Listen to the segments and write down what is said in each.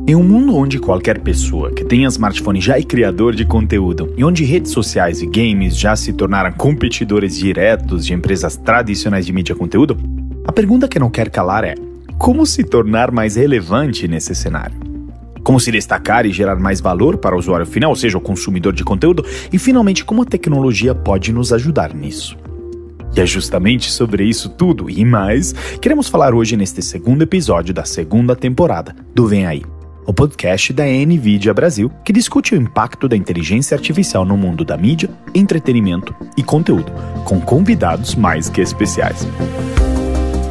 Em um mundo onde qualquer pessoa que tenha smartphone já é criador de conteúdo e onde redes sociais e games já se tornaram competidores diretos de empresas tradicionais de mídia e conteúdo, a pergunta que não quer calar é: como se tornar mais relevante nesse cenário? Como se destacar e gerar mais valor para o usuário final, ou seja, o consumidor de conteúdo? E finalmente, como a tecnologia pode nos ajudar nisso? E é justamente sobre isso tudo e mais que queremos falar hoje neste segundo episódio da segunda temporada do Vem Aí, o podcast da NVIDIA Brasil, que discute o impacto da inteligência artificial no mundo da mídia, entretenimento e conteúdo, com convidados mais que especiais.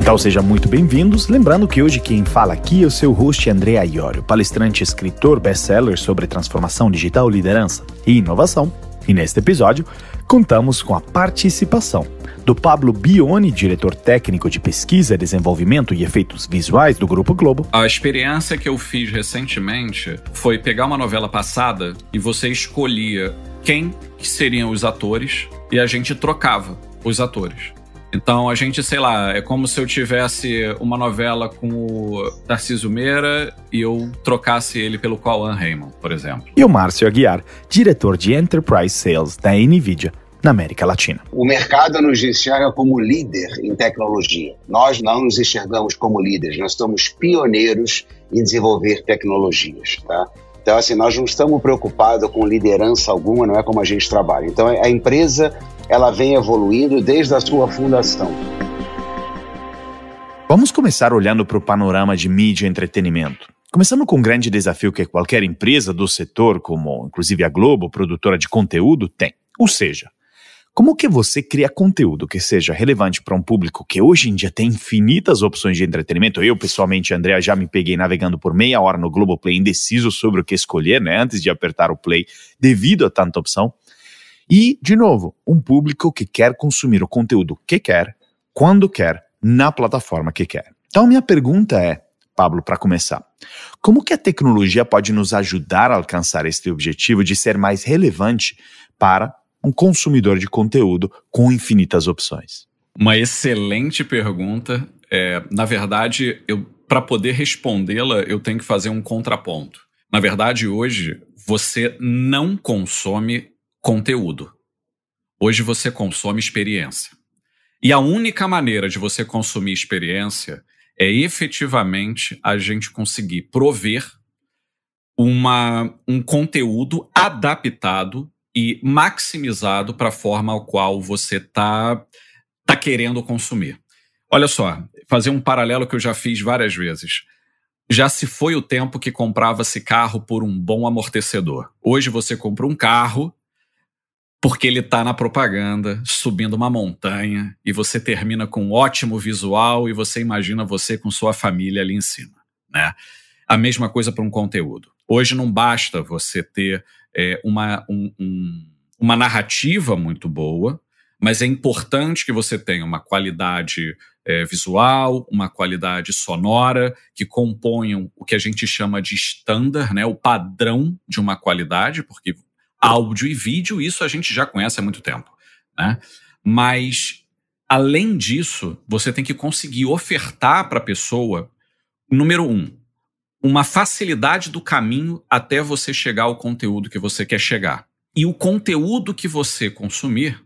Então sejam muito bem-vindos, lembrando que hoje quem fala aqui é o seu host André Iorio, palestrante e escritor best-seller sobre transformação digital, liderança e inovação. E neste episódio, contamos com a participação do Pablo Bioni, diretor técnico de pesquisa, desenvolvimento e efeitos visuais do Grupo Globo. A experiência que eu fiz recentemente foi pegar uma novela passada e você escolhia quem que seriam os atores e a gente trocava os atores. Então a gente, sei lá, é como se eu tivesse uma novela com o Tarcísio Meira e eu trocasse ele pelo Cauã Raymond, por exemplo. E o Márcio Aguiar, diretor de Enterprise Sales da NVIDIA na América Latina. O mercado nos enxerga como líder em tecnologia. Nós não nos enxergamos como líderes, nós somos pioneiros em desenvolver tecnologias, tá? Então, assim, nós não estamos preocupados com liderança alguma, não é como a gente trabalha. Então, a empresa, ela vem evoluindo desde a sua fundação. Vamos começar olhando para o panorama de mídia e entretenimento. Começando com um grande desafio que qualquer empresa do setor, como inclusive a Globo, produtora de conteúdo, tem. Ou seja, como que você cria conteúdo que seja relevante para um público que hoje em dia tem infinitas opções de entretenimento? Eu, pessoalmente, André, já me peguei navegando por meia hora no Globoplay, indeciso sobre o que escolher, né, antes de apertar o play, devido a tanta opção. E, de novo, um público que quer consumir o conteúdo que quer, quando quer, na plataforma que quer. Então, a minha pergunta é, Pablo, para começar, como que a tecnologia pode nos ajudar a alcançar este objetivo de ser mais relevante para um consumidor de conteúdo com infinitas opções? Uma excelente pergunta. Na verdade, para poder respondê-la, eu tenho que fazer um contraponto. Na verdade, hoje, você não consome conteúdo. Hoje você consome experiência. E a única maneira de você consumir experiência é efetivamente a gente conseguir prover um conteúdo adaptado e maximizado para a forma ao qual você tá querendo consumir. Olha só, fazer um paralelo que eu já fiz várias vezes. Já se foi o tempo que comprava-se carro por um bom amortecedor. Hoje você compra um carro porque ele está na propaganda, subindo uma montanha, e você termina com um ótimo visual e você imagina você com sua família ali em cima, né? A mesma coisa para um conteúdo. Hoje não basta você ter uma narrativa muito boa, mas é importante que você tenha uma qualidade visual, uma qualidade sonora, que componham o que a gente chama de standard, né, o padrão de uma qualidade, porque áudio e vídeo, isso a gente já conhece há muito tempo, né? Mas, além disso, você tem que conseguir ofertar para a pessoa, número 1, uma facilidade do caminho até você chegar ao conteúdo que você quer chegar. E o conteúdo que você consumir,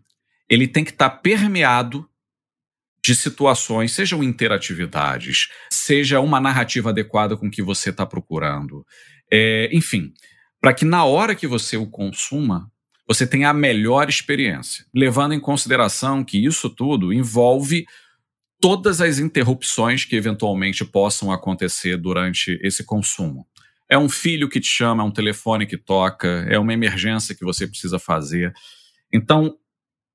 ele tem que estar permeado de situações, sejam interatividades, seja uma narrativa adequada com o que você está procurando. Enfim, para que na hora que você o consuma, você tenha a melhor experiência, levando em consideração que isso tudo envolve todas as interrupções que eventualmente possam acontecer durante esse consumo. É um filho que te chama, é um telefone que toca, é uma emergência que você precisa fazer. Então,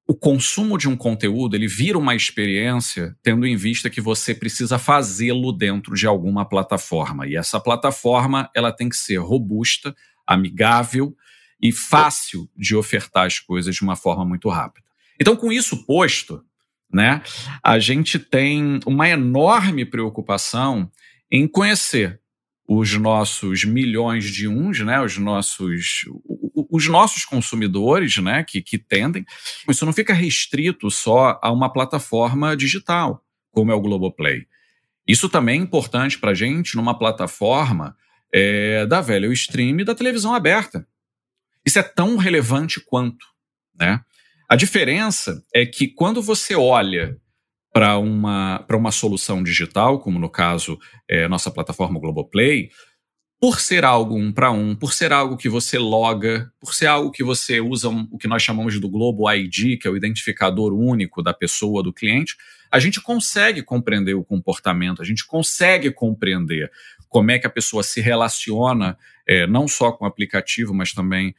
o consumo de um conteúdo, ele vira uma experiência tendo em vista que você precisa fazê-lo dentro de alguma plataforma. E essa plataforma, ela tem que ser robusta, amigável e fácil de ofertar as coisas de uma forma muito rápida. Então, com isso posto, né, a gente tem uma enorme preocupação em conhecer os nossos milhões de uns, né, os nossos consumidores, né, que tendem. Isso não fica restrito só a uma plataforma digital, como é o Globoplay. Isso também é importante para a gente numa plataforma da value stream e da televisão aberta. Isso é tão relevante quanto, né? A diferença é que quando você olha para uma solução digital, como no caso nossa plataforma Globoplay, por ser algo 1 para 1, por ser algo que você loga, por ser algo que você usa o que nós chamamos do Globo ID, que é o identificador único da pessoa, do cliente, a gente consegue compreender o comportamento, a gente consegue compreender como é que a pessoa se relaciona, não só com o aplicativo, mas também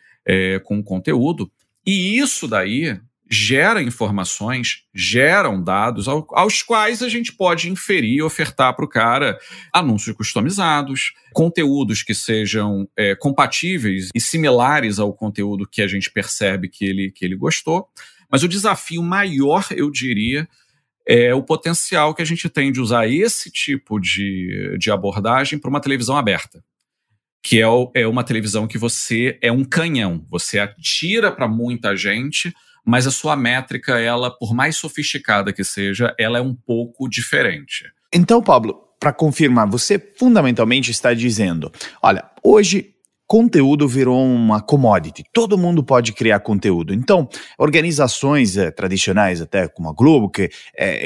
com o conteúdo. E isso daí gera informações, geram dados aos quais a gente pode inferir e ofertar para o cara anúncios customizados, conteúdos que sejam compatíveis e similares ao conteúdo que a gente percebe que ele gostou. Mas o desafio maior, eu diria, é o potencial que a gente tem de usar esse tipo de abordagem para uma televisão aberta, que é uma televisão que você é um canhão, você atira para muita gente, mas a sua métrica, ela, por mais sofisticada que seja, ela é um pouco diferente. Então, Pablo, para confirmar, você fundamentalmente está dizendo, olha, hoje conteúdo virou uma commodity, todo mundo pode criar conteúdo. Então, organizações tradicionais, até como a Globo, que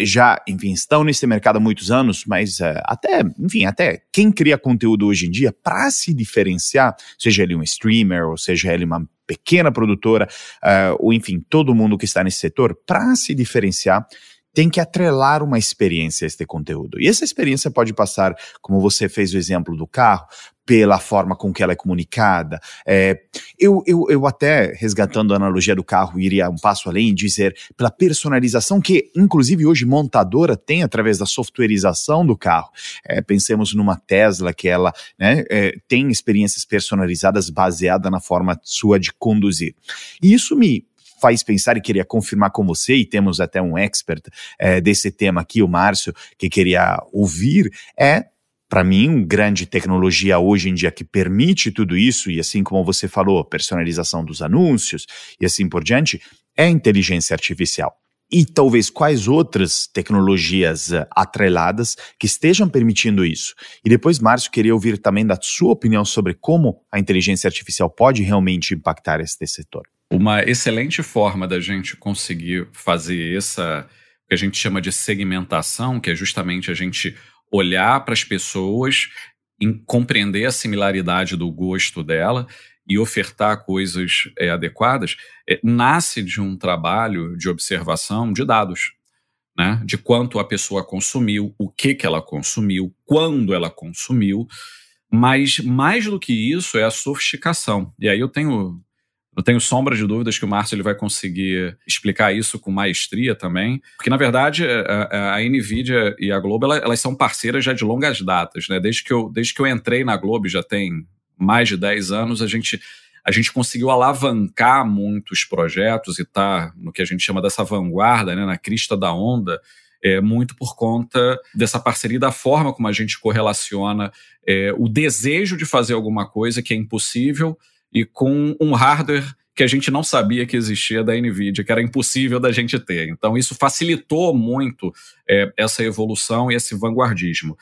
já, enfim, estão nesse mercado há muitos anos, mas até quem cria conteúdo hoje em dia, para se diferenciar, seja ele um streamer, ou seja ele uma pequena produtora, ou enfim, todo mundo que está nesse setor, para se diferenciar, tem que atrelar uma experiência a este conteúdo. E essa experiência pode passar, como você fez o exemplo do carro, pela forma com que ela é comunicada. Eu até, resgatando a analogia do carro, iria um passo além e dizer pela personalização que, inclusive, hoje montadora tem através da softwareização do carro. Pensemos numa Tesla que ela tem experiências personalizadas baseada na forma sua de conduzir. E isso me faz pensar, e queria confirmar com você, e temos até um expert desse tema aqui, o Márcio, que queria ouvir, para mim, grande tecnologia hoje em dia que permite tudo isso, e assim como você falou, personalização dos anúncios e assim por diante, é a inteligência artificial. E talvez quais outras tecnologias atreladas que estejam permitindo isso. E depois, Márcio, queria ouvir também da sua opinião sobre como a inteligência artificial pode realmente impactar este setor. Uma excelente forma da gente conseguir fazer essa, que a gente chama de segmentação, que é justamente a gente olhar para as pessoas, compreender a similaridade do gosto dela e ofertar coisas adequadas, nasce de um trabalho de observação de dados, né? De quanto a pessoa consumiu, o que ela consumiu, quando ela consumiu, mas mais do que isso é a sofisticação. E aí eu tenho sombra de dúvidas que o Márcio ele vai conseguir explicar isso com maestria também, porque, na verdade, a NVIDIA e a Globo, elas são parceiras já de longas datas, né? Desde que eu entrei na Globo, já tem mais de 10 anos, a gente conseguiu alavancar muitos projetos e está no que a gente chama dessa vanguarda, né? Na crista da onda, muito por conta dessa parceria e da forma como a gente correlaciona o desejo de fazer alguma coisa que é impossível e com um hardware que a gente não sabia que existia da NVIDIA, que era impossível da gente ter. Então, isso facilitou muito essa evolução e esse vanguardismo.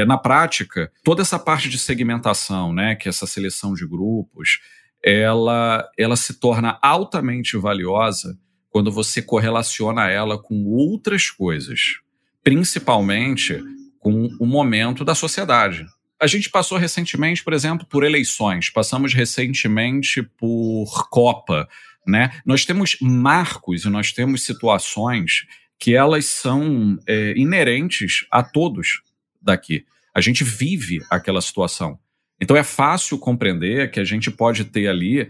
Na prática, toda essa parte de segmentação, né, que é essa seleção de grupos, ela se torna altamente valiosa quando você correlaciona ela com outras coisas, principalmente com o momento da sociedade. A gente passou recentemente, por exemplo, por eleições, passamos recentemente por Copa, né? Nós temos marcos e nós temos situações que elas são inerentes a todos daqui. A gente vive aquela situação. Então é fácil compreender que a gente pode ter ali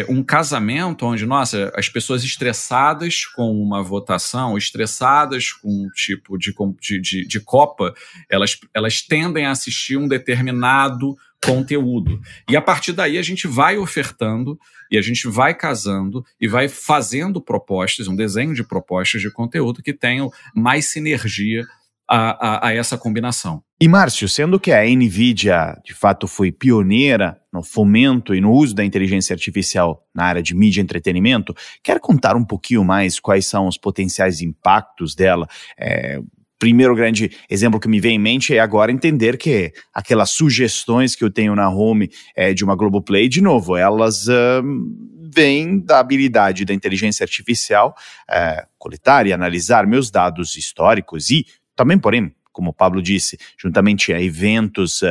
um casamento onde, nossa, as pessoas estressadas com uma votação, estressadas com um tipo de Copa, elas tendem a assistir um determinado conteúdo. E a partir daí a gente vai ofertando e a gente vai casando e vai fazendo propostas, um desenho de propostas de conteúdo que tenham mais sinergia a essa combinação. E, Márcio, sendo que a NVIDIA, de fato, foi pioneira no fomento e no uso da inteligência artificial na área de mídia e entretenimento, quer contar um pouquinho mais quais são os potenciais impactos dela, primeiro grande exemplo que me vem em mente é agora entender que aquelas sugestões que eu tenho na home de uma Globoplay, de novo, elas vêm da habilidade da inteligência artificial coletar e analisar meus dados históricos e também, porém, como o Pablo disse, juntamente a eventos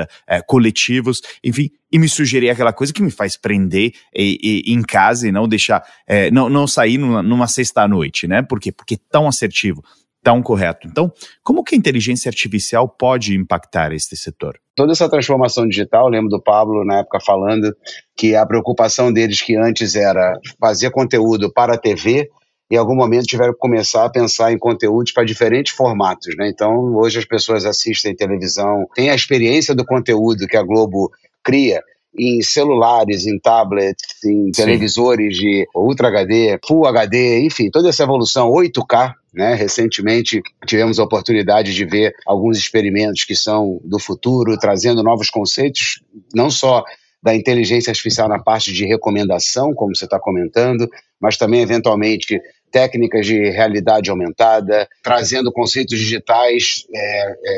coletivos, enfim, e me sugerir aquela coisa que me faz prender em casa e não deixar, não sair numa sexta-noite, né? Por quê? Porque é tão assertivo, tão correto. Então, como que a inteligência artificial pode impactar este setor? Toda essa transformação digital, lembro do Pablo na época falando que a preocupação deles que antes era fazer conteúdo para a TV, em algum momento tiveram que começar a pensar em conteúdos para diferentes formatos, né? Então, hoje as pessoas assistem televisão, têm a experiência do conteúdo que a Globo cria em celulares, em tablets, em televisores de Ultra HD, Full HD, enfim, toda essa evolução 8K, né? Recentemente tivemos a oportunidade de ver alguns experimentos que são do futuro, trazendo novos conceitos, não só da inteligência artificial na parte de recomendação, como você está comentando, mas também, eventualmente, técnicas de realidade aumentada, trazendo conceitos digitais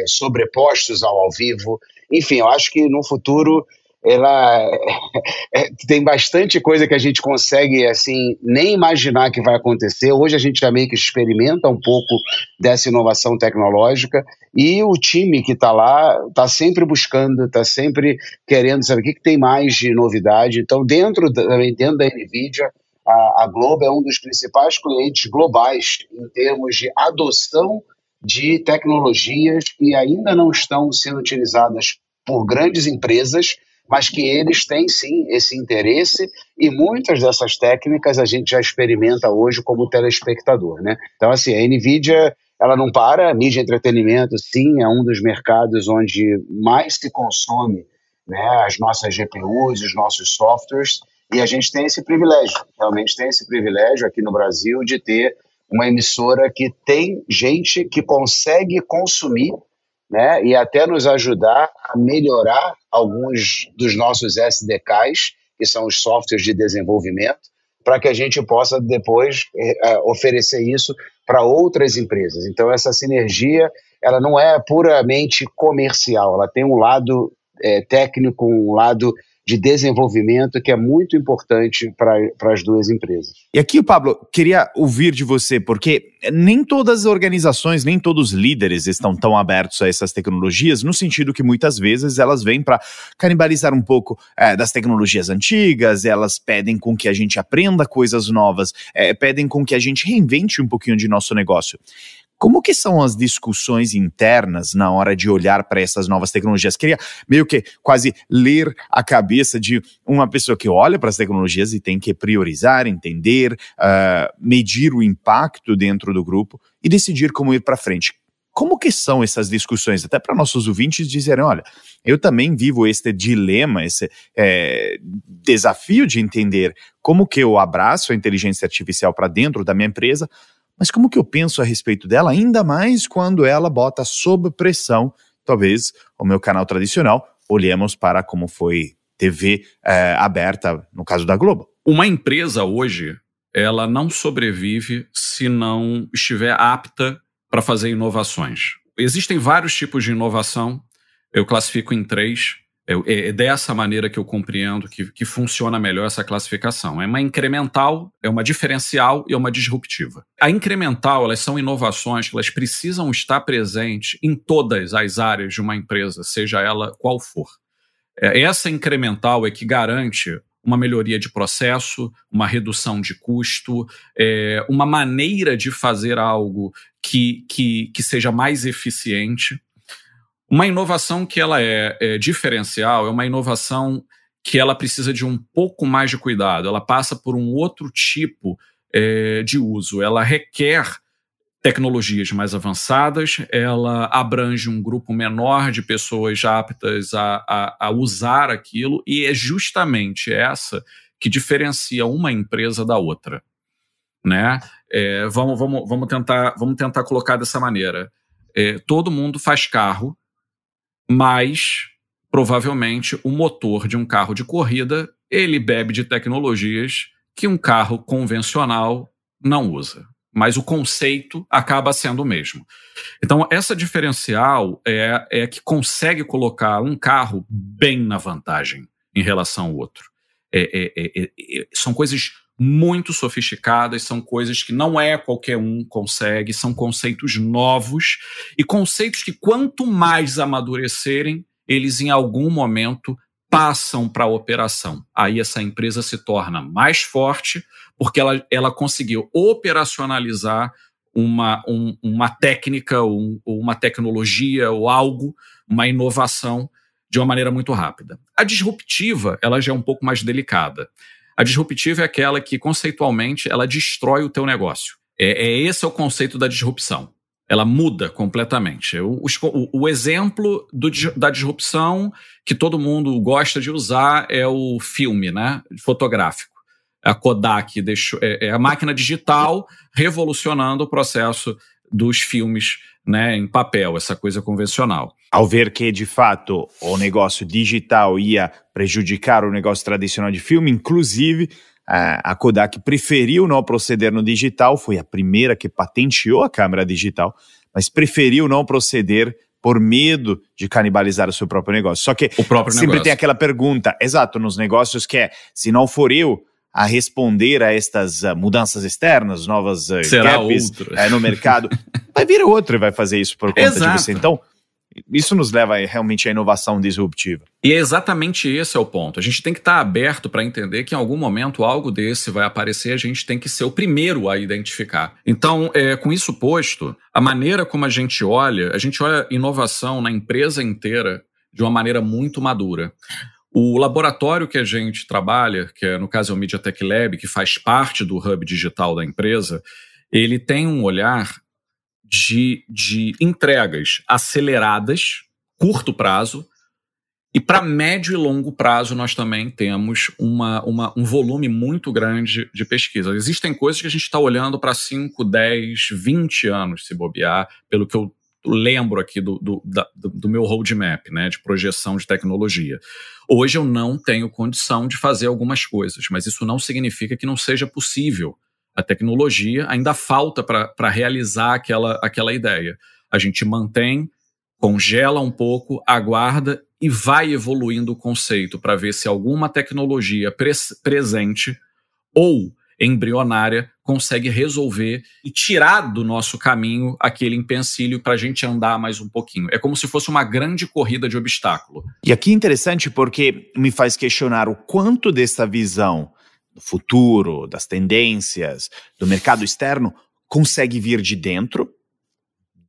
sobrepostos ao vivo. Enfim, eu acho que no futuro tem bastante coisa que a gente consegue assim, nem imaginar que vai acontecer. Hoje a gente já meio que experimenta um pouco dessa inovação tecnológica e o time que está lá está sempre buscando, está sempre querendo saber o que tem mais de novidade. Então, dentro da NVIDIA, a Globo é um dos principais clientes globais em termos de adoção de tecnologias que ainda não estão sendo utilizadas por grandes empresas, mas que eles têm sim esse interesse e muitas dessas técnicas a gente já experimenta hoje como telespectador, né? Então, assim, a NVIDIA, ela não para, a mídia e entretenimento, sim, é um dos mercados onde mais se consome, né, as nossas GPUs, os nossos softwares, e a gente tem esse privilégio, realmente tem esse privilégio aqui no Brasil de ter uma emissora que tem gente que consegue consumir, né, e até nos ajudar a melhorar alguns dos nossos SDKs, que são os softwares de desenvolvimento, para que a gente possa depois oferecer isso para outras empresas. Então, essa sinergia, ela não é puramente comercial, ela tem um lado técnico, um lado de desenvolvimento que é muito importante para as duas empresas. E aqui, Pablo, queria ouvir de você, porque nem todas as organizações, nem todos os líderes estão tão abertos a essas tecnologias, no sentido que muitas vezes elas vêm para canibalizar um pouco das tecnologias antigas, elas pedem com que a gente aprenda coisas novas, pedem com que a gente reinvente um pouquinho de nosso negócio. Como que são as discussões internas na hora de olhar para essas novas tecnologias? Queria meio que quase ler a cabeça de uma pessoa que olha para as tecnologias e tem que priorizar, entender, medir o impacto dentro do grupo e decidir como ir para frente. Como que são essas discussões? Até para nossos ouvintes dizerem, olha, eu também vivo este dilema, esse desafio de entender como que eu abraço a inteligência artificial para dentro da minha empresa, mas como que eu penso a respeito dela, ainda mais quando ela bota sob pressão, talvez, o meu canal tradicional, olhemos para como foi TV aberta, no caso da Globo. Uma empresa hoje, ela não sobrevive se não estiver apta para fazer inovações. Existem vários tipos de inovação, eu classifico em 3. É dessa maneira que eu compreendo que funciona melhor essa classificação. É uma incremental, é uma diferencial e é uma disruptiva. A incremental, elas são inovações que elas precisam estar presentes em todas as áreas de uma empresa, seja ela qual for. Essa incremental é que garante uma melhoria de processo, uma redução de custo, uma maneira de fazer algo que seja mais eficiente. Uma inovação que ela é diferencial é uma inovação que ela precisa de um pouco mais de cuidado, ela passa por um outro tipo de uso, ela requer tecnologias mais avançadas, ela abrange um grupo menor de pessoas já aptas a usar aquilo e é justamente essa que diferencia uma empresa da outra, né? Vamos tentar colocar dessa maneira. Todo mundo faz carro, mas provavelmente o motor de um carro de corrida, ele bebe de tecnologias que um carro convencional não usa. mas o conceito acaba sendo o mesmo. Então, essa diferencial é que consegue colocar um carro bem na vantagem em relação ao outro. São coisas muito sofisticadas, são coisas que não qualquer um consegue, são conceitos novos e conceitos que quanto mais amadurecerem, eles em algum momento passam para a operação. Aí essa empresa se torna mais forte porque ela conseguiu operacionalizar uma técnica, ou uma tecnologia, ou algo, uma inovação de uma maneira muito rápida. A disruptiva, ela já é um pouco mais delicada. A disruptiva é aquela que, conceitualmente, ela destrói o teu negócio. Esse é o conceito da disrupção. Ela muda completamente. O exemplo da disrupção que todo mundo gosta de usar é o filme, né, fotográfico. A Kodak é a máquina digital revolucionando o processo dos filmes, né, em papel, essa coisa convencional. Ao ver que, de fato, o negócio digital ia prejudicar o negócio tradicional de filme, inclusive a Kodak preferiu não proceder no digital, foi a primeira que patenteou a câmera digital, mas preferiu não proceder por medo de canibalizar o seu próprio negócio. Só que sempre tem aquela pergunta, exato, nos negócios que se não for eu a responder a estas mudanças externas, novas gaps no mercado, vai vir outro e vai fazer isso por conta de você. Então, isso nos leva realmente à inovação disruptiva. E é exatamente esse é o ponto. A gente tem que estar aberto para entender que em algum momento algo desse vai aparecer, a gente tem que ser o primeiro a identificar. Então, com isso posto, a maneira como a gente olha inovação na empresa inteira de uma maneira muito madura. O laboratório que a gente trabalha, que no caso é o MediaTek Lab, que faz parte do hub digital da empresa, ele tem um olhar de entregas aceleradas, curto prazo, e para médio e longo prazo nós também temos um volume muito grande de pesquisa. Existem coisas que a gente está olhando para 5, 10, 20 anos, se bobear, pelo que eu lembro aqui do meu roadmap, né, de projeção de tecnologia. Hoje eu não tenho condição de fazer algumas coisas, mas isso não significa que não seja possível. A tecnologia ainda falta para realizar aquela ideia. A gente mantém, congela um pouco, aguarda e vai evoluindo o conceito para ver se alguma tecnologia presente ou embrionária consegue resolver e tirar do nosso caminho aquele empecilho para a gente andar mais um pouquinho. É como se fosse uma grande corrida de obstáculo. E aqui é interessante porque me faz questionar o quanto dessa visão do futuro, das tendências, do mercado externo, consegue vir de dentro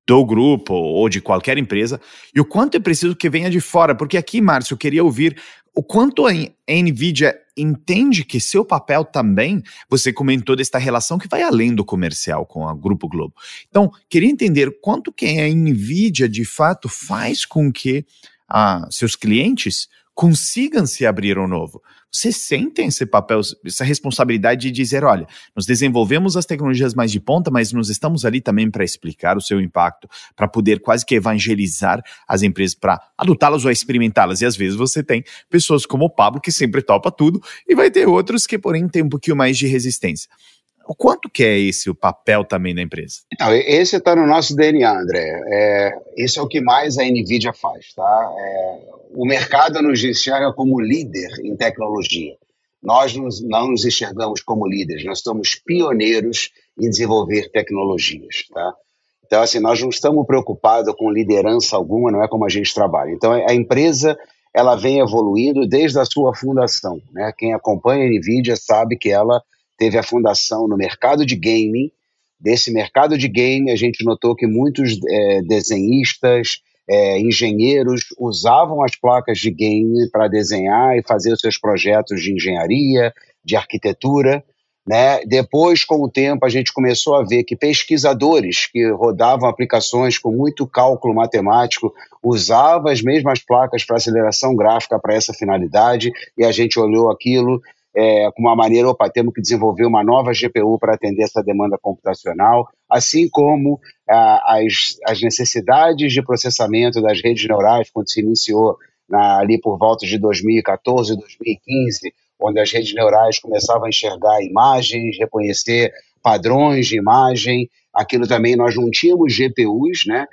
do grupo ou de qualquer empresa, e o quanto é preciso que venha de fora, porque aqui, Márcio, eu queria ouvir o quanto a NVIDIA entende que seu papel também, você comentou desta relação que vai além do comercial com a Grupo Globo. Então, queria entender quanto que a NVIDIA, de fato, faz com que seus clientes consigam se abrir ao novo. Vocês sentem esse papel, essa responsabilidade de dizer, olha, nós desenvolvemos as tecnologias mais de ponta, mas nós estamos ali também para explicar o seu impacto, para poder quase que evangelizar as empresas, para adotá-las ou experimentá-las. E às vezes você tem pessoas como o Pablo, que sempre topa tudo, e vai ter outros que, porém, tem um pouquinho mais de resistência. O quanto que é esse o papel também da empresa? Então, esse está no nosso DNA, André. Esse é o que mais a NVIDIA faz, tá? O mercado nos enxerga como líder em tecnologia. Nós não nos enxergamos como líderes, nós somos pioneiros em desenvolver tecnologias, tá? Então, assim, nós não estamos preocupados com liderança alguma, não é como a gente trabalha. Então, a empresa, ela vem evoluindo desde a sua fundação, né? Quem acompanha a NVIDIA sabe que ela teve a fundação no mercado de gaming. Desse mercado de game, a gente notou que muitos desenhistas, engenheiros usavam as placas de game para desenhar e fazer os seus projetos de engenharia, de arquitetura, né? Depois, com o tempo, a gente começou a ver que pesquisadores que rodavam aplicações com muito cálculo matemático usavam as mesmas placas para aceleração gráfica para essa finalidade, e a gente olhou aquilo com uma maneira, temos que desenvolver uma nova GPU para atender essa demanda computacional, assim como as necessidades de processamento das redes neurais, quando se iniciou ali por volta de 2014, 2015, onde as redes neurais começavam a enxergar imagens, reconhecer padrões de imagem, aquilo também nós não tínhamos GPUs, né,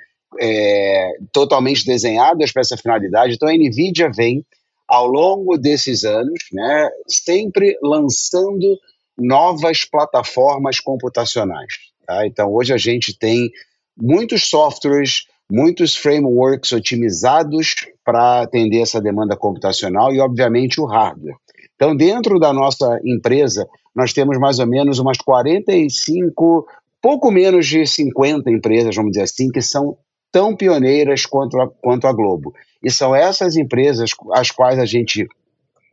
totalmente desenhadas para essa finalidade. Então a NVIDIA vem, ao longo desses anos, né, sempre lançando novas plataformas computacionais. Tá? Então hoje a gente tem muitos softwares, muitos frameworks otimizados para atender essa demanda computacional e, obviamente, o hardware. Então, dentro da nossa empresa, nós temos mais ou menos umas 45, pouco menos de 50 empresas, vamos dizer assim, que são tão pioneiras quanto a Globo. E são essas empresas às quais a gente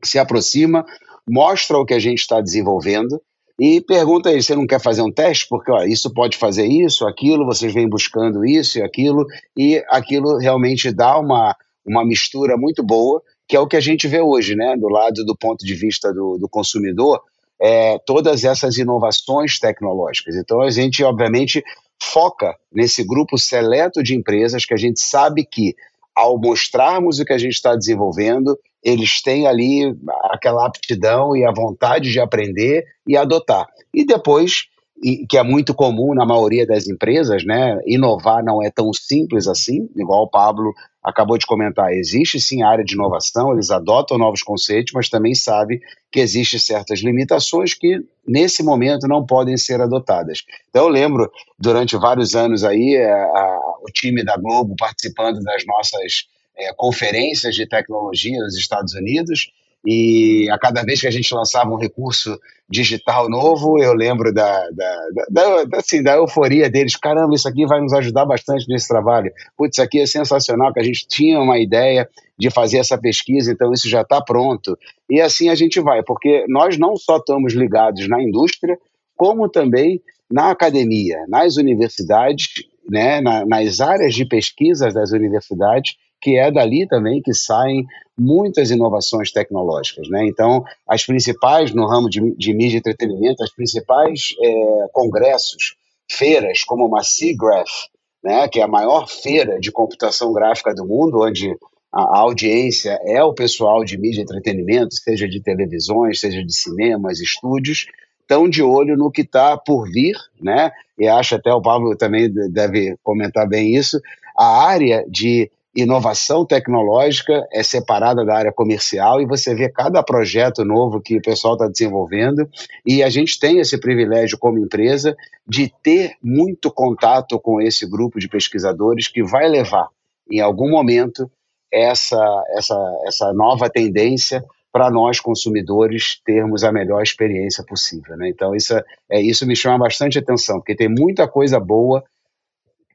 se aproxima, mostra o que a gente está desenvolvendo e pergunta aí, você não quer fazer um teste? Porque ó, isso pode fazer isso, aquilo, vocês vêm buscando isso e aquilo realmente dá uma mistura muito boa, que é o que a gente vê hoje, né? Do lado do ponto de vista do consumidor, todas essas inovações tecnológicas. Então a gente, obviamente, foca nesse grupo seleto de empresas que a gente sabe que, ao mostrarmos o que a gente está desenvolvendo, eles têm ali aquela aptidão e a vontade de aprender e adotar. E depois, que é muito comum na maioria das empresas, né, inovar não é tão simples assim, igual o Pablo acabou de comentar, existe sim a área de inovação, eles adotam novos conceitos, mas também sabe que existem certas limitações que nesse momento não podem ser adotadas. Então eu lembro, durante vários anos aí, o time da Globo participando das nossas conferências de tecnologia nos Estados Unidos, e a cada vez que a gente lançava um recurso digital novo, eu lembro da euforia deles. Caramba, isso aqui vai nos ajudar bastante nesse trabalho. Putz, isso aqui é sensacional, que a gente tinha uma ideia de fazer essa pesquisa, então isso já está pronto. E assim a gente vai, porque nós não só estamos ligados na indústria, como também na academia, nas universidades, né, nas áreas de pesquisa das universidades, que é dali também que saem muitas inovações tecnológicas, né? Então, as principais, no ramo de mídia e entretenimento, as principais congressos, feiras, como uma SIGGRAPH, né, que é a maior feira de computação gráfica do mundo, onde a audiência é o pessoal de mídia e entretenimento, seja de televisões, seja de cinemas, estúdios, estão de olho no que está por vir, né? E acho até o Pablo também deve comentar bem isso, a área de inovação tecnológica é separada da área comercial e você vê cada projeto novo que o pessoal está desenvolvendo e a gente tem esse privilégio como empresa de ter muito contato com esse grupo de pesquisadores que vai levar em algum momento essa nova tendência para nós consumidores termos a melhor experiência possível, né? Então isso me chama bastante atenção, porque tem muita coisa boa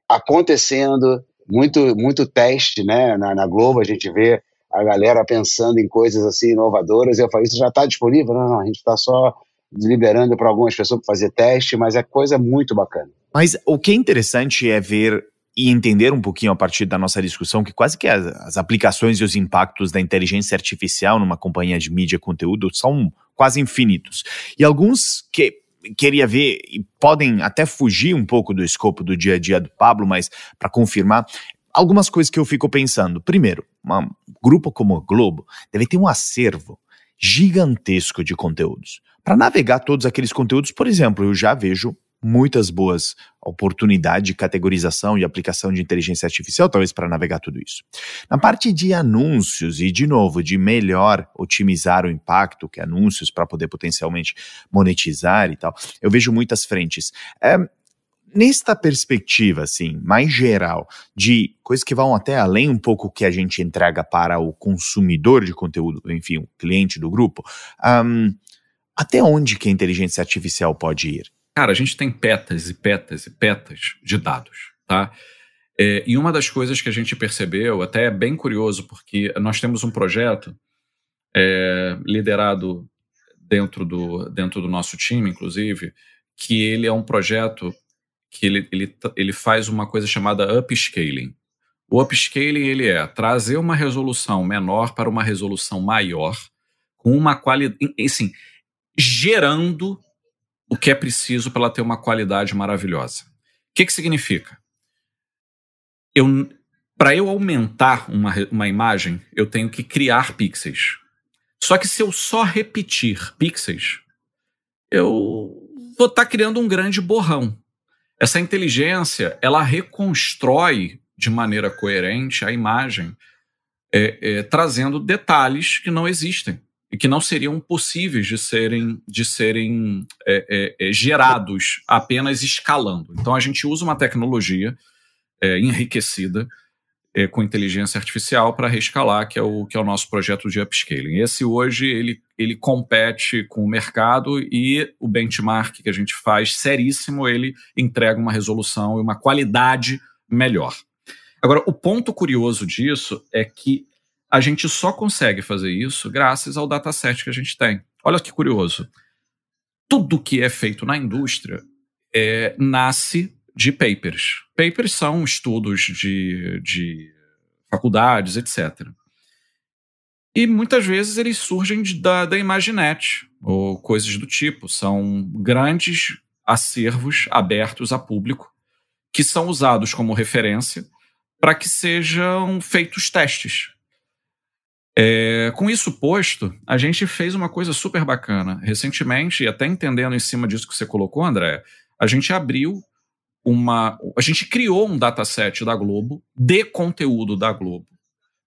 acontecendo, muito teste, né? Na Globo a gente vê a galera pensando em coisas assim inovadoras, e eu falo, isso já está disponível? Não, a gente está só liberando para algumas pessoas para fazer teste, mas é coisa muito bacana. Mas o que é interessante é ver e entender um pouquinho a partir da nossa discussão que quase que as aplicações e os impactos da inteligência artificial numa companhia de mídia e conteúdo são quase infinitos. E alguns que queria ver, e podem até fugir um pouco do escopo do dia a dia do Pablo, mas para confirmar, algumas coisas que eu fico pensando. Primeiro, um grupo como a Globo deve ter um acervo gigantesco de conteúdos. Para navegar todos aqueles conteúdos, por exemplo, eu já vejo muitas boas oportunidades de categorização e aplicação de inteligência artificial, talvez para navegar tudo isso. Na parte de anúncios e, de novo, de melhor otimizar o impacto, que anúncios para poder potencialmente monetizar e tal, eu vejo muitas frentes. Nesta perspectiva, assim, mais geral, de coisas que vão até além um pouco que a gente entrega para o consumidor de conteúdo, enfim, o cliente do grupo, até onde que a inteligência artificial pode ir? Cara, a gente tem petas e petas e petas de dados, tá? E uma das coisas que a gente percebeu, até é bem curioso, porque nós temos um projeto liderado dentro do nosso time, inclusive, que ele é um projeto que ele faz uma coisa chamada upscaling. O upscaling, ele é trazer uma resolução menor para uma resolução maior, com uma qualidade, assim, gerando o que é preciso para ela ter uma qualidade maravilhosa. O que significa? Para eu aumentar uma imagem, eu tenho que criar pixels. Só que se eu só repetir pixels, eu está criando um grande borrão. Essa inteligência, ela reconstrói de maneira coerente a imagem, trazendo detalhes que não existem e que não seriam possíveis de serem gerados apenas escalando. Então a gente usa uma tecnologia enriquecida com inteligência artificial para reescalar, que é o nosso projeto de upscaling. Esse hoje ele compete com o mercado, e o benchmark que a gente faz, seríssimo, ele entrega uma resolução e uma qualidade melhor. Agora, o ponto curioso disso é que a gente só consegue fazer isso graças ao dataset que a gente tem. Olha que curioso. Tudo que é feito na indústria nasce de papers. Papers são estudos de faculdades, etc. E muitas vezes eles surgem da Imaginet, ou coisas do tipo. São grandes acervos abertos a público que são usados como referência para que sejam feitos testes. Com isso posto, a gente fez uma coisa super bacana. Recentemente, e até entendendo em cima disso que você colocou, André, a gente criou um dataset da Globo, de conteúdo da Globo,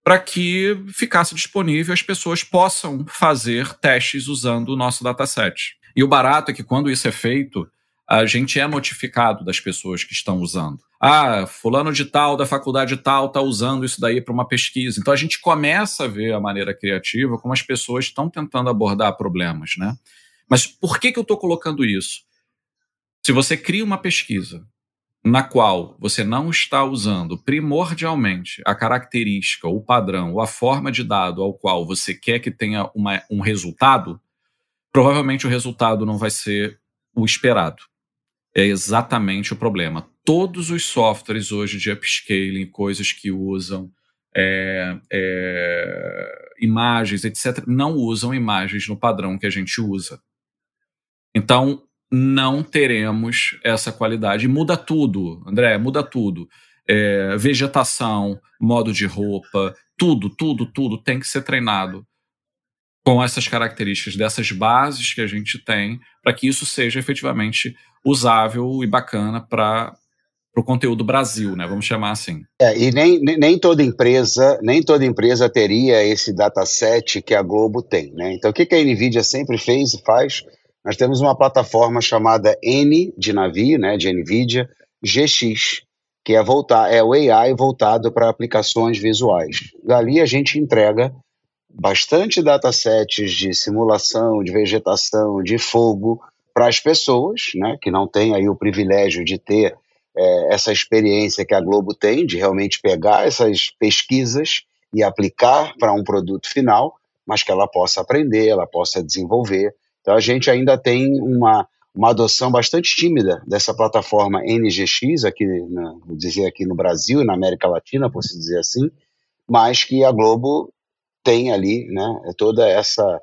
para que ficasse disponível, as pessoas possam fazer testes usando o nosso dataset. E o barato é que quando isso é feito, a gente é notificado das pessoas que estão usando. Fulano de tal, da faculdade tal, está usando isso daí para uma pesquisa. Então a gente começa a ver a maneira criativa como as pessoas estão tentando abordar problemas, né? Mas por que eu estou colocando isso? Se você cria uma pesquisa na qual você não está usando primordialmente a característica, o padrão, ou a forma de dado ao qual você quer que tenha um resultado, provavelmente o resultado não vai ser o esperado. É exatamente o problema. Todos os softwares hoje de upscaling, coisas que usam imagens, etc., não usam imagens no padrão que a gente usa. Então, não teremos essa qualidade. Muda tudo, André, muda tudo. Vegetação, modo de roupa, tudo tem que ser treinado com essas características, dessas bases que a gente tem, para que isso seja efetivamente usável e bacana para o conteúdo Brasil, né? Vamos chamar assim. E nem toda empresa teria esse dataset que a Globo tem, né? Então, o que a NVIDIA sempre fez e faz? Nós temos uma plataforma chamada N de navio, né, de NVIDIA, GX, que é o AI voltado para aplicações visuais. Dali a gente entrega bastante datasets de simulação, de vegetação, de fogo para as pessoas, né, que não têm aí o privilégio de ter essa experiência que a Globo tem, de realmente pegar essas pesquisas e aplicar para um produto final, mas que ela possa aprender, ela possa desenvolver. Então a gente ainda tem uma adoção bastante tímida dessa plataforma NGX, vou dizer aqui no Brasil e na América Latina, por se dizer assim, mas que a Globo tem ali, né, toda essa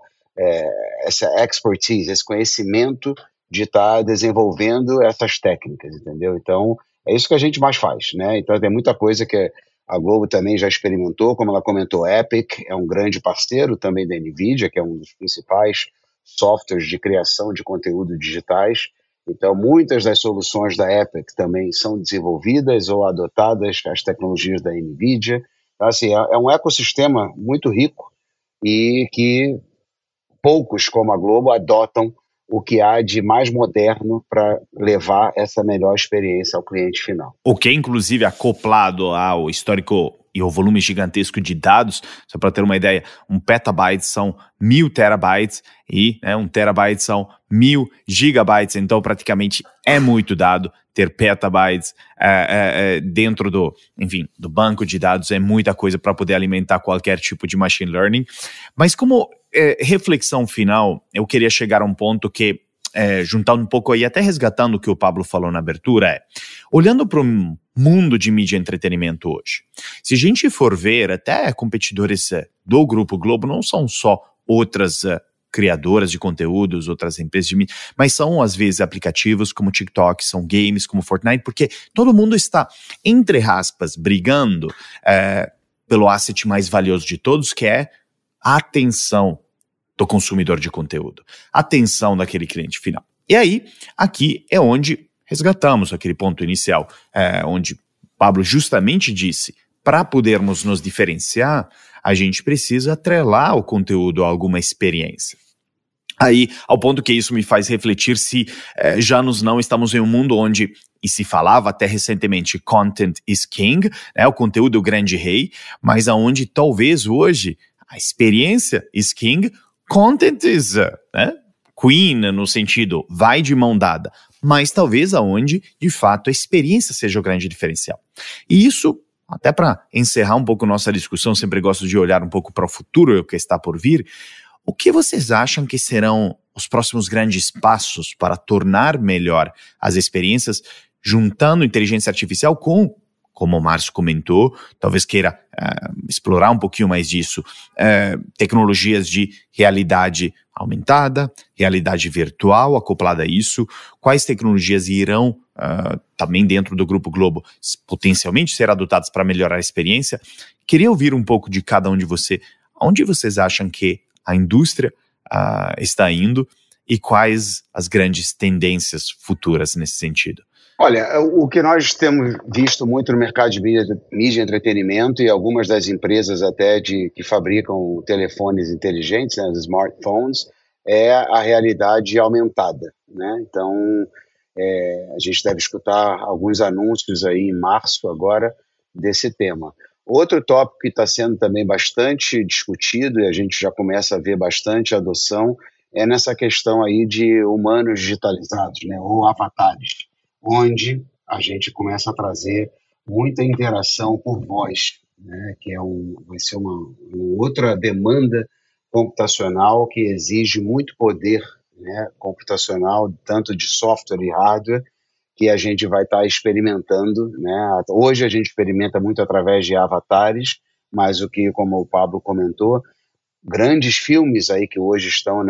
expertise, esse conhecimento de estar desenvolvendo essas técnicas, entendeu? Então, é isso que a gente mais faz, né? Então, tem muita coisa que a Globo também já experimentou, como ela comentou, Epic é um grande parceiro também da NVIDIA, que é um dos principais softwares de criação de conteúdo digitais. Então, muitas das soluções da Epic também são desenvolvidas ou adotadas as tecnologias da NVIDIA. Então, assim, é um ecossistema muito rico e que poucos, como a Globo, adotam o que há de mais moderno para levar essa melhor experiência ao cliente final. O que é, inclusive, acoplado ao histórico e ao volume gigantesco de dados, só para ter uma ideia, 1 petabyte são 1000 terabytes e 1 terabyte são 1000 gigabytes, então praticamente é muito dado. Ter petabytes dentro do banco de dados é muita coisa para poder alimentar qualquer tipo de machine learning. Mas como reflexão final, eu queria chegar a um ponto que, juntando um pouco aí, até resgatando o que o Pablo falou na abertura, olhando para o mundo de mídia e entretenimento hoje, se a gente for ver, até competidores do Grupo Globo não são só outras criadoras de conteúdos, outras empresas de mídia, mas são às vezes aplicativos como TikTok, são games como Fortnite, porque todo mundo está, entre aspas, brigando pelo asset mais valioso de todos, que é a atenção do consumidor de conteúdo, a atenção daquele cliente final. E aí, aqui é onde resgatamos aquele ponto inicial, onde Pablo justamente disse, para podermos nos diferenciar, a gente precisa atrelar o conteúdo a alguma experiência. Aí, ao ponto que isso me faz refletir se já nós não estamos em um mundo onde, e se falava até recentemente, content is king, né, o conteúdo é o grande rei, mas aonde talvez hoje a experiência is king, content is queen, no sentido, vai de mão dada, mas talvez aonde, de fato, a experiência seja o grande diferencial. E isso, até para encerrar um pouco nossa discussão, sempre gosto de olhar um pouco para o futuro, o que está por vir. O que vocês acham que serão os próximos grandes passos para tornar melhor as experiências, juntando inteligência artificial com, como o Márcio comentou, talvez queira explorar um pouquinho mais disso, tecnologias de realidade aumentada, realidade virtual acoplada a isso, quais tecnologias irão também dentro do Grupo Globo potencialmente ser adotadas para melhorar a experiência? Queria ouvir um pouco de cada um de vocês. Onde vocês acham que a indústria está indo e quais as grandes tendências futuras nesse sentido? Olha, o que nós temos visto muito no mercado de mídia e entretenimento e algumas das empresas até que fabricam telefones inteligentes, né, os smartphones, é a realidade aumentada, né? Então, a gente deve escutar alguns anúncios aí em março agora desse tema. Outro tópico que está sendo também bastante discutido e a gente já começa a ver bastante adoção é nessa questão aí de humanos digitalizados, né, ou avatares, onde a gente começa a trazer muita interação por voz, né, que vai ser uma outra demanda computacional que exige muito poder, né, computacional, tanto de software e hardware, que a gente vai estar experimentando, né? Hoje a gente experimenta muito através de avatares, mas como o Pablo comentou, grandes filmes aí que hoje estão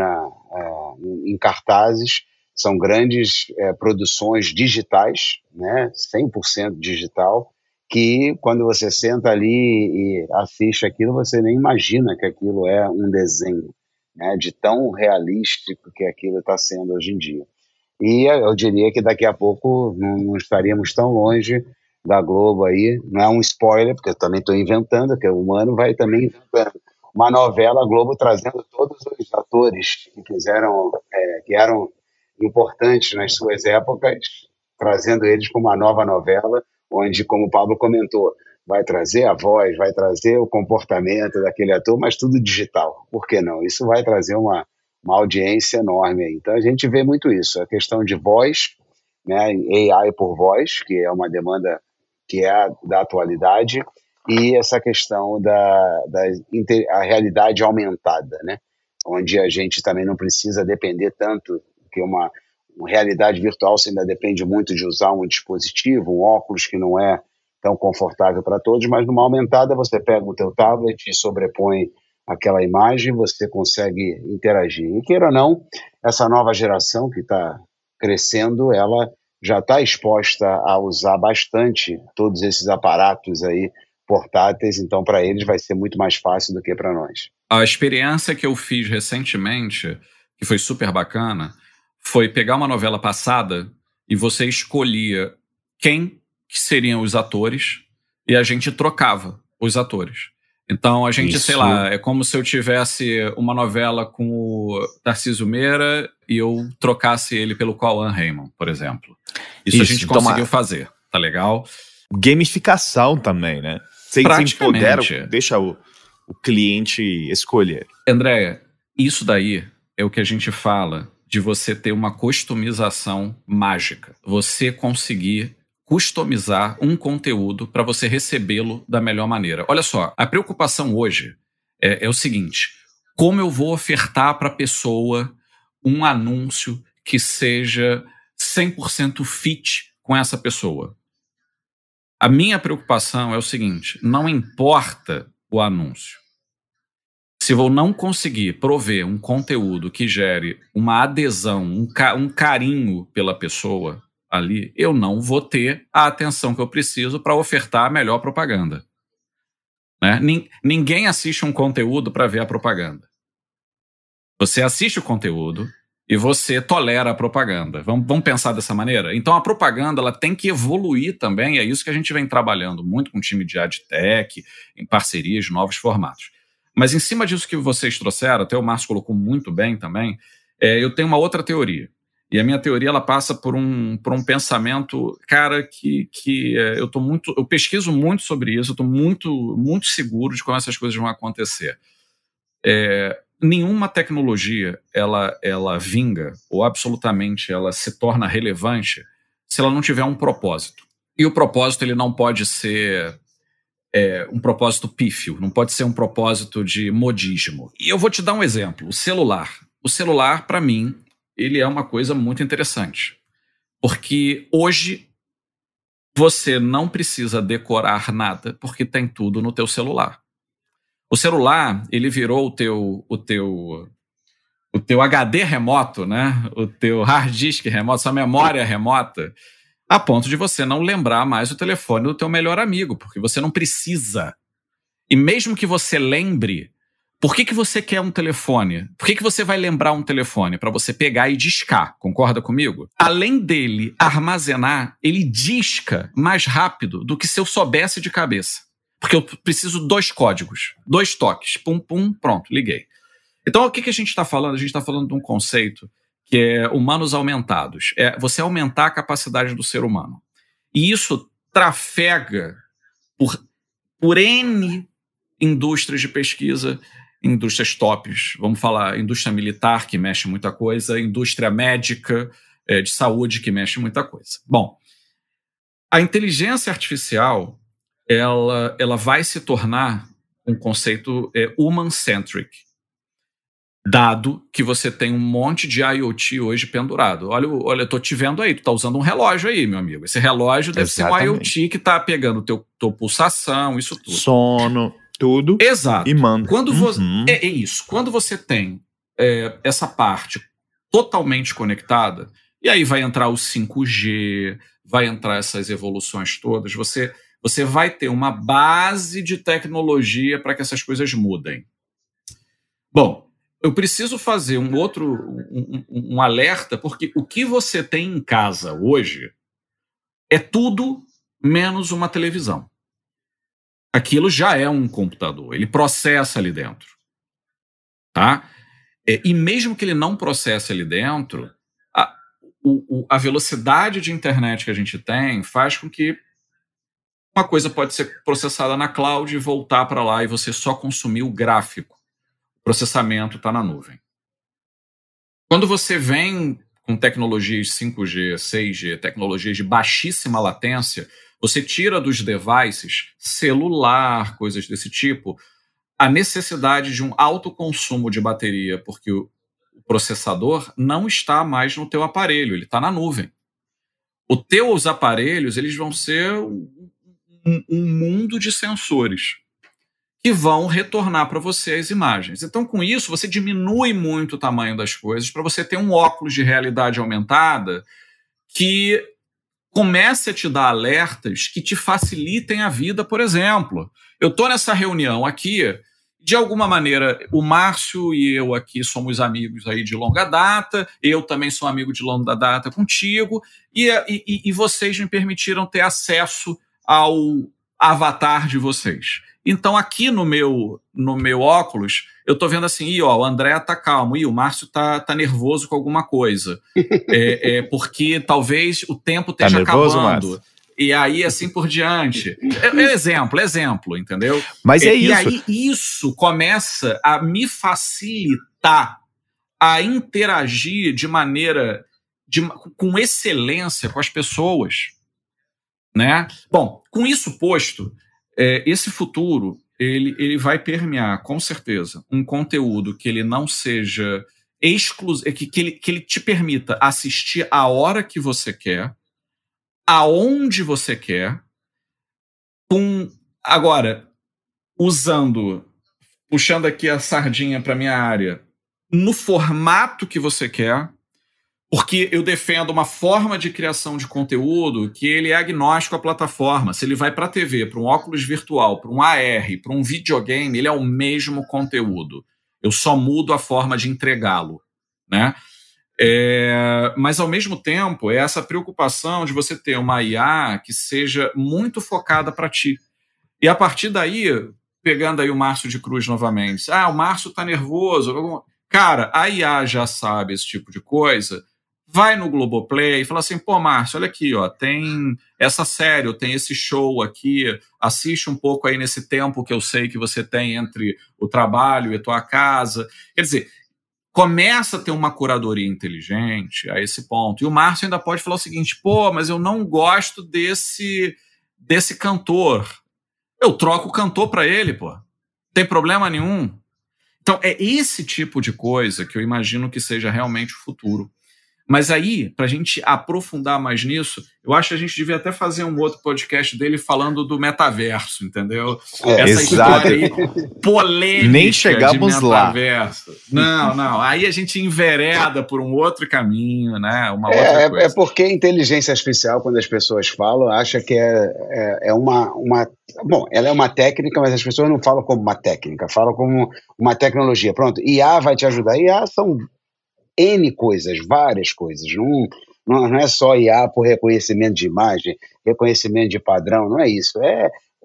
em cartazes, são grandes produções digitais, né? 100% digital, que quando você senta ali e assiste aquilo, você nem imagina que aquilo é um desenho, né? De tão realístico que aquilo está sendo hoje em dia. E eu diria que daqui a pouco não estaríamos tão longe da Globo aí, não é um spoiler, porque eu também estou inventando, que o humano vai também inventando. Uma novela, a Globo trazendo todos os atores que eram importantes nas suas épocas, trazendo eles para uma nova novela, onde, como o Pablo comentou, vai trazer a voz, vai trazer o comportamento daquele ator, mas tudo digital. Por que não? Isso vai trazer uma audiência enorme aí. Então a gente vê muito isso, a questão de voz, né, AI por voz, que é uma demanda que é da atualidade, e essa questão a realidade aumentada, né, onde a gente também não precisa depender tanto, que uma realidade virtual você ainda depende muito de usar um dispositivo, um óculos que não é tão confortável para todos, mas numa aumentada você pega o teu tablet e sobrepõe aquela imagem, você consegue interagir. E queira ou não, essa nova geração que está crescendo, ela já está exposta a usar bastante todos esses aparatos aí portáteis, então para eles vai ser muito mais fácil do que para nós. A experiência que eu fiz recentemente, que foi super bacana, foi pegar uma novela passada e você escolhia quem que seriam os atores e a gente trocava os atores. Então a gente, sei lá, é como se eu tivesse uma novela com o Tarcísio Meira e eu trocasse ele pelo Cauã Raymond, por exemplo. Isso a gente conseguiu fazer, tá legal? Gamificação também, né? Você empodera, deixa o cliente escolher. Andréia, isso daí é o que a gente fala de você ter uma customização mágica. Você conseguir customizar um conteúdo para você recebê-lo da melhor maneira. Olha só, a preocupação hoje é o seguinte: como eu vou ofertar para a pessoa um anúncio que seja 100% fit com essa pessoa? A minha preocupação é o seguinte: não importa o anúncio. Se eu não conseguir prover um conteúdo que gere uma adesão, um carinho pela pessoa ali, eu não vou ter a atenção que eu preciso para ofertar a melhor propaganda. Né? Ninguém assiste um conteúdo para ver a propaganda. Você assiste o conteúdo e você tolera a propaganda. Vamos pensar dessa maneira? Então a propaganda ela tem que evoluir também, é isso que a gente vem trabalhando muito com o time de AdTech, em parcerias de novos formatos. Mas em cima disso que vocês trouxeram, até o Márcio colocou muito bem também, eu tenho uma outra teoria. E a minha teoria ela passa por um pensamento, cara, que eu pesquiso muito sobre isso, eu estou muito seguro de como essas coisas vão acontecer. Nenhuma tecnologia ela vinga ou absolutamente ela se torna relevante se ela não tiver um propósito. E o propósito ele não pode ser um propósito pífio, não pode ser um propósito de modismo. E eu vou te dar um exemplo, o celular. O celular, para mim, ele é uma coisa muito interessante. Porque hoje você não precisa decorar nada, porque tem tudo no teu celular. O celular, ele virou o teu HD remoto, né? O teu hard disk remoto, sua memória remota, a ponto de você não lembrar mais o telefone do teu melhor amigo, porque você não precisa. E mesmo que você lembre, por que você quer um telefone? Por que você vai lembrar um telefone? Para você pegar e discar, concorda comigo? Além dele armazenar, ele disca mais rápido do que se eu soubesse de cabeça. Porque eu preciso 2 códigos, 2 toques, pum, pum, pronto, liguei. Então, o que a gente está falando? A gente está falando de um conceito que é humanos aumentados. É você aumentar a capacidade do ser humano. E isso trafega por N indústrias de pesquisa, indústrias tops. Vamos falar indústria militar, que mexe muita coisa, indústria médica, de saúde, que mexe muita coisa. Bom, a inteligência artificial ela vai se tornar um conceito human-centric, dado que você tem um monte de IoT hoje pendurado. Olha, eu estou te vendo aí, tu está usando um relógio aí, meu amigo. Esse relógio deve ser um IoT que está pegando tua pulsação, isso tudo. Sono, tudo. Exato. E manda. Quando você, é isso. Quando você tem essa parte totalmente conectada, e aí vai entrar o 5G, vai entrar essas evoluções todas, você vai ter uma base de tecnologia para que essas coisas mudem. Bom, eu preciso fazer um alerta, porque o que você tem em casa hoje é tudo menos uma televisão. Aquilo já é um computador, ele processa ali dentro. Tá? E mesmo que ele não processe ali dentro, a velocidade de internet que a gente tem faz com que uma coisa pode ser processada na cloud e voltar para lá e você só consumir o gráfico. O processamento está na nuvem. Quando você vem com tecnologias 5G, 6G, tecnologias de baixíssima latência, você tira dos devices, celular, coisas desse tipo, a necessidade de um alto consumo de bateria, porque o processador não está mais no teu aparelho, ele está na nuvem. Os teus aparelhos eles vão ser um mundo de sensores que vão retornar para você as imagens. Então, com isso, você diminui muito o tamanho das coisas para você ter um óculos de realidade aumentada que comece a te dar alertas que te facilitem a vida, por exemplo. Eu estou nessa reunião aqui, de alguma maneira, o Márcio e eu aqui somos amigos aí de longa data, eu também sou amigo de longa data contigo, e vocês me permitiram ter acesso ao avatar de vocês. Então, aqui no meu óculos, eu estou vendo assim, o André tá calmo, o Márcio tá nervoso com alguma coisa. Porque talvez o tempo esteja acabando. Márcio? E aí, assim por diante. Exemplo, entendeu? Mas é isso. E aí, isso começa a me facilitar a interagir de maneira, com excelência com as pessoas. Né? Bom, com isso posto, esse futuro ele vai permear, com certeza, um conteúdo que ele não seja exclusivo, que ele te permita assistir a hora que você quer, aonde você quer, agora, puxando aqui a sardinha para minha área, no formato que você quer, porque eu defendo uma forma de criação de conteúdo que ele é agnóstico à plataforma. Se ele vai para a TV, para um óculos virtual, para um AR, para um videogame, ele é o mesmo conteúdo. Eu só mudo a forma de entregá-lo. Né? Mas, ao mesmo tempo, é essa preocupação de você ter uma IA que seja muito focada para ti. E, a partir daí, pegando aí o Márcio de Cruz novamente, o Márcio tá nervoso. Cara, a IA já sabe esse tipo de coisa, vai no Globoplay e fala assim, pô, Márcio, olha aqui, ó, tem essa série, tem esse show aqui, assiste um pouco aí nesse tempo que eu sei que você tem entre o trabalho e a tua casa. Quer dizer, começa a ter uma curadoria inteligente a esse ponto. E o Márcio ainda pode falar o seguinte, pô, mas eu não gosto desse cantor. Eu troco o cantor para ele, pô. Não tem problema nenhum. Então, é esse tipo de coisa que eu imagino que seja realmente o futuro. Mas aí, para a gente aprofundar mais nisso, eu acho que a gente devia até fazer um outro podcast dele falando do metaverso, entendeu? Essa exato. história aí polêmica. Nem chegamos de metaverso. Lá. Não. Aí a gente envereda por um outro caminho, né? Uma outra coisa. É porque a inteligência artificial, quando as pessoas falam, acha que é uma... Bom, ela é uma técnica, mas as pessoas não falam como uma técnica, falam como uma tecnologia. Pronto, IA vai te ajudar. IA são N coisas, várias coisas. Não é só IA por reconhecimento de imagem, reconhecimento de padrão, não é isso.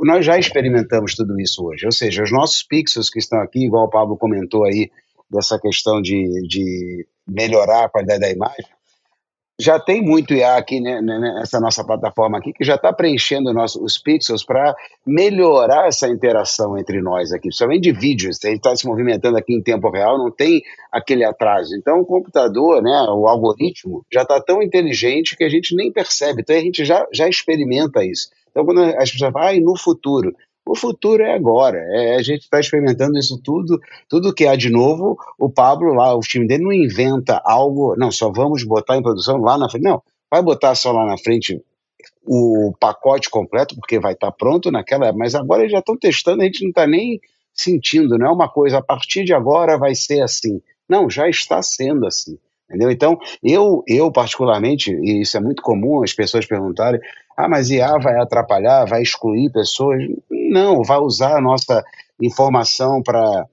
Nós já experimentamos tudo isso hoje. Ou seja, os nossos pixels que estão aqui, igual o Pablo comentou aí, dessa questão de melhorar a qualidade da imagem, já tem muito IA aqui, né, nessa nossa plataforma aqui, que já está preenchendo os pixels para melhorar essa interação entre nós aqui, principalmente de vídeos. A gente está se movimentando aqui em tempo real, não tem aquele atraso. Então o computador, né, o algoritmo, já está tão inteligente que a gente nem percebe. Então a gente já experimenta isso. Então quando as pessoas falam, no futuro... O futuro é agora, a gente está experimentando isso tudo que há de novo. O Pablo lá, o time dele não inventa algo, não, só vamos botar em produção lá na frente, não, vai botar só lá na frente o pacote completo, porque vai estar pronto naquela época, mas agora eles já estão testando, a gente não está nem sentindo, não é uma coisa, a partir de agora vai ser assim, não, já está sendo assim. Entendeu? Então, eu particularmente, e isso é muito comum as pessoas perguntarem, mas IA vai atrapalhar, vai excluir pessoas? Não, vai usar a nossa informação para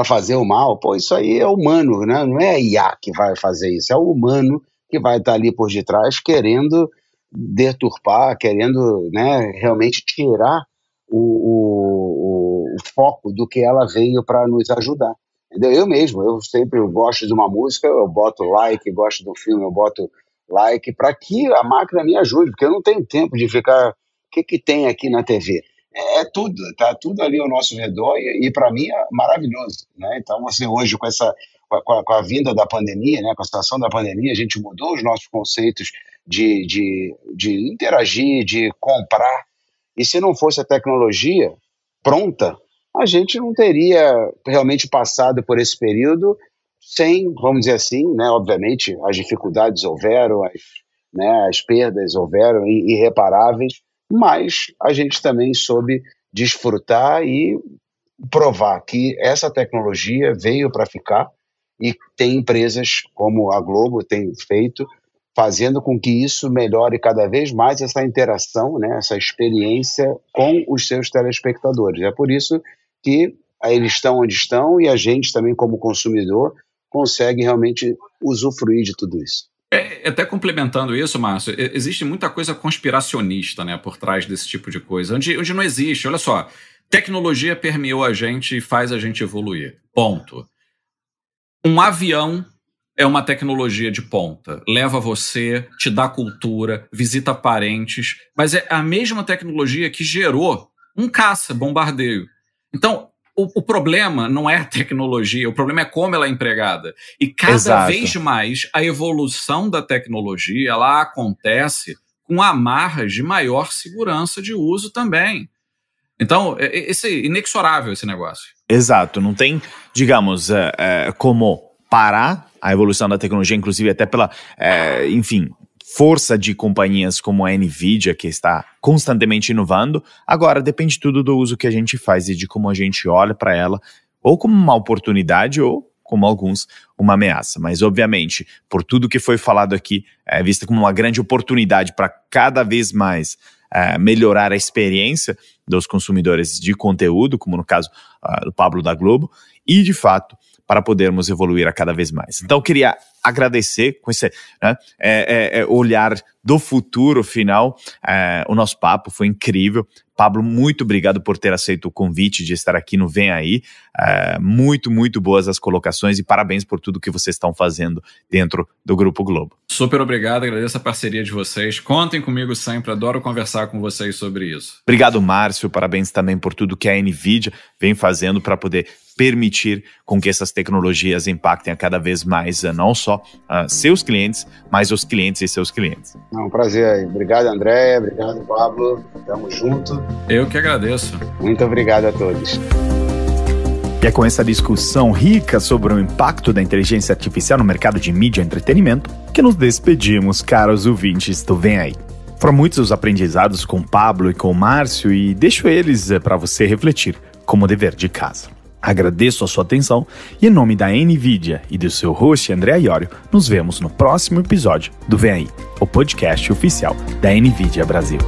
fazer o mal. Pô, isso aí é humano, né? Não é a IA que vai fazer isso, é o humano que vai estar ali por detrás querendo deturpar, querendo, né, realmente tirar o foco do que ela veio para nos ajudar. Entendeu? Eu sempre gosto de uma música, eu boto like, gosto do filme, eu boto like, para que a máquina me ajude, porque eu não tenho tempo de ficar, o que tem aqui na TV? É tudo, tá tudo ali ao nosso redor e para mim é maravilhoso, né? Então você hoje com a vinda da pandemia, né, com a situação da pandemia, a gente mudou os nossos conceitos de interagir, de comprar, e se não fosse a tecnologia pronta, a gente não teria realmente passado por esse período sem, vamos dizer assim, né, obviamente as dificuldades houveram, as perdas houveram irreparáveis, mas a gente também soube desfrutar e provar que essa tecnologia veio para ficar e tem empresas como a Globo tem feito, fazendo com que isso melhore cada vez mais essa interação, né, essa experiência com os seus telespectadores. É por isso que eles estão onde estão e a gente também, como consumidor, consegue realmente usufruir de tudo isso. Até complementando isso, Márcio, existe muita coisa conspiracionista, né, por trás desse tipo de coisa, onde não existe. Olha só, tecnologia permeou a gente e faz a gente evoluir. Ponto. Um avião é uma tecnologia de ponta. Leva você, te dá cultura, visita parentes, mas é a mesma tecnologia que gerou um caça-bombardeio. Então, o problema não é a tecnologia, o problema é como ela é empregada. E cada vez mais a evolução da tecnologia ela acontece com amarras de maior segurança de uso também. Então, é inexorável esse negócio. Exato, não tem, digamos, como parar a evolução da tecnologia, inclusive até pela, força de companhias como a NVIDIA, que está constantemente inovando. Agora, depende tudo do uso que a gente faz e de como a gente olha para ela, ou como uma oportunidade, ou, como alguns, uma ameaça. Mas, obviamente, por tudo que foi falado aqui, é vista como uma grande oportunidade para cada vez mais melhorar a experiência dos consumidores de conteúdo, como no caso do Pablo da Globo, e, de fato, para podermos evoluir a cada vez mais. Então, eu queria agradecer com esse olhar do futuro final. O nosso papo foi incrível. Pablo, muito obrigado por ter aceito o convite de estar aqui no Vem Aí. Muito, muito boas as colocações e parabéns por tudo que vocês estão fazendo dentro do Grupo Globo. Super obrigado, agradeço a parceria de vocês. Contem comigo sempre, adoro conversar com vocês sobre isso. Obrigado, Márcio. Parabéns também por tudo que a NVIDIA vem fazendo para poder permitir com que essas tecnologias impactem a cada vez mais, não só seus clientes, mas os clientes e seus clientes. Um prazer. Obrigado, André. Obrigado, Pablo. Tamo junto. Eu que agradeço. Muito obrigado a todos. E é com essa discussão rica sobre o impacto da inteligência artificial no mercado de mídia e entretenimento que nos despedimos, caros ouvintes do Vem Aí. Foram muitos os aprendizados com o Pablo e com o Márcio e deixo eles para você refletir como dever de casa. Agradeço a sua atenção e em nome da NVIDIA e do seu host André Iorio, nos vemos no próximo episódio do Vem Aí, o podcast oficial da NVIDIA Brasil.